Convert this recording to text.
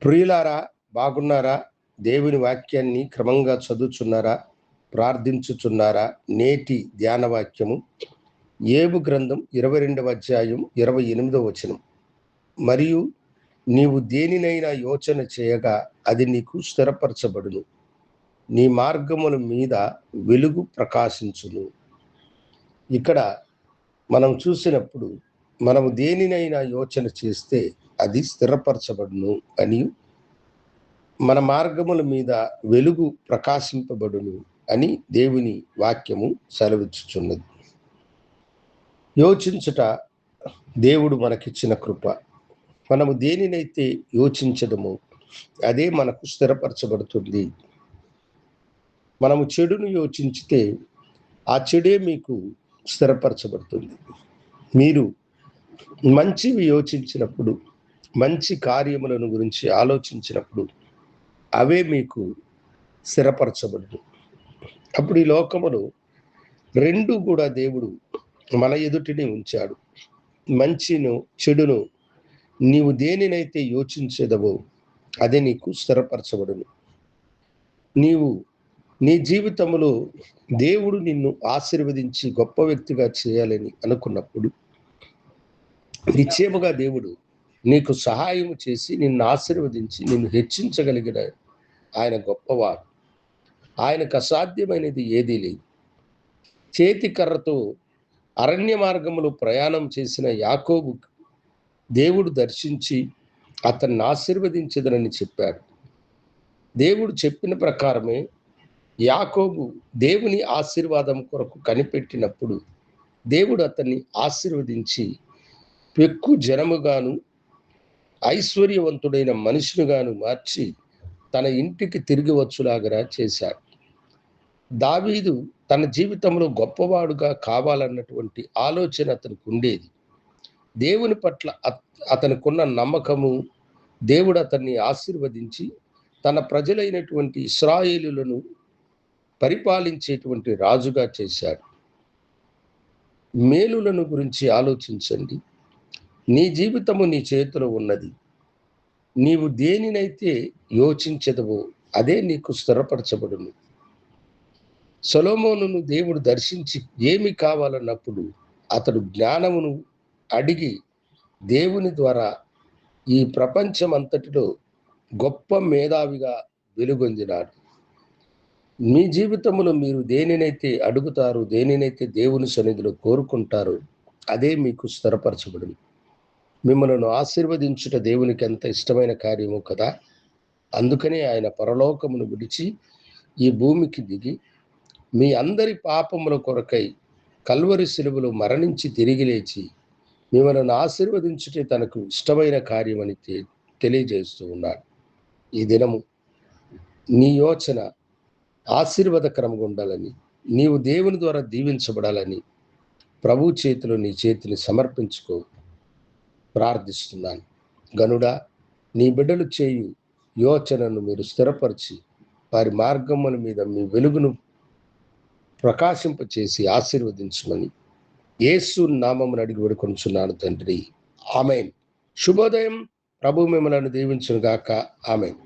ప్రియులారా, బాగున్నారా? దేవుని వాక్యాన్ని క్రమంగా చదువుచున్నారా? ప్రార్థించుచున్నారా? నేటి ధ్యాన వాక్యము యోబు గ్రంథం 22వ అధ్యాయం 28వ వచనం. మరియు నీవు దేనినైనా యోచన చేయగా అది నీకు స్థిరపరచబడును, నీ మార్గముల మీద వెలుగు ప్రకాశించును. ఇక్కడ మనం చూసినప్పుడు మనము దేనినైనా యోచన చేస్తే అది స్థిరపరచబడును అని, మన మార్గముల మీద వెలుగు ప్రకాశింపబడును అని దేవుని వాక్యము సెలవిచ్చుచున్నది. యోచించుట దేవుడు మనకిచ్చిన కృప. మనము దేనినైతే యోచించడమో అదే మనకు స్థిరపరచబడుతుంది. మనము చెడును యోచించితే ఆ చెడే మీకు స్థిరపరచబడుతుంది. మీరు మంచివి యోచించినప్పుడు, మంచి కార్యములను గురించి ఆలోచించినప్పుడు అవే మీకు స్థిరపరచబడును. అప్పుడు ఈ లోకమును రెండు కూడా దేవుడు మన ఎదుటిని ఉంచాడు. మంచిను చెడును నీవు దేనినైతే యోచించేదవో అదే నీకు స్థిరపరచబడును. నీవు నీ జీవితంలో దేవుడు నిన్ను ఆశీర్వదించి గొప్ప వ్యక్తిగా చేయాలని అనుకున్నప్పుడు నిశ్చయముగా దేవుడు నీకు సహాయం చేసి నిన్ను ఆశీర్వదించి నిన్ను హెచ్చించగలిగిన ఆయన గొప్పవాడు. ఆయనకు అసాధ్యమైనది ఏదీ లేదు. చేతి కర్రతో అరణ్య మార్గములో ప్రయాణం చేసిన యాకోబు దేవుడు దర్శించి అతన్ని ఆశీర్వదించదనని చెప్పాడు. దేవుడు చెప్పిన ప్రకారమే యాకోబు దేవుని ఆశీర్వాదం కొరకు కనిపెట్టినప్పుడు దేవుడు అతన్ని ఆశీర్వదించి పెక్కు జనముగాను ఐశ్వర్యవంతుడైన మనుషునిగాను మార్చి తన ఇంటికి తిరిగి వచ్చులాగా చేశాడు. దావీదు తన జీవితంలో గొప్పవాడుగా కావాలన్నటువంటి ఆలోచన అతనికి ఉండేది. దేవుని పట్ల అతనికున్న నమ్మకము, దేవుడు అతన్ని ఆశీర్వదించి తన ప్రజలైనటువంటి ఇశ్రాయేలులను పరిపాలించేటువంటి రాజుగా చేశాడు. మేలులను గురించి ఆలోచించండి. నీ జీవితము నీ చేతిలో ఉన్నది. నీవు దేనినైతే యోచించదవో అదే నీకు స్థిరపరచబడును. సొలొమోనును దేవుడు దర్శించి ఏమి కావాలన్నప్పుడు అతడు జ్ఞానమును అడిగి దేవుని ద్వారా ఈ ప్రపంచమంతటిలో గొప్ప మేధావిగా వెలుగొందినాడు. మీ జీవితంలో మీరు దేనినైతే అడుగుతారో, దేనినైతే దేవుని సన్నిధిలో కోరుకుంటారో అదే మీకు స్థిరపరచబడును. మిమ్మల్ని ఆశీర్వదించుట దేవునికి ఎంత ఇష్టమైన కార్యము కదా. అందుకనే ఆయన పరలోకమును విడిచి ఈ భూమికి దిగి మీ అందరి పాపముల కొరకై కల్వరి శిలువలో మరణించి తిరిగి లేచి మిమ్మల్ని ఆశీర్వదించుటే తనకు ఇష్టమైన కార్యమని తెలియజేస్తూ ఉన్నాడు. ఈ దినము నీ యోచన ఆశీర్వాదకరంగా ఉండాలని, నీవు దేవుని ద్వారా దీవించబడాలని ప్రభు చేతిలో నీ చేతిని సమర్పించుకో. ప్రార్థిస్తున్నాను. గనుడా, నీ బిడ్డలు చేయు యోచనను మీరు స్థిరపరిచి వారి మార్గముల మీద మీ వెలుగును ప్రకాశింపచేసి ఆశీర్వదించమని యేసు నామమున అడిగి వేడుకొనుచున్నాను తండ్రి. ఆమేన్. శుభోదయం. ప్రభు మిమ్మల్ని దీవించును గాక. ఆమేన్.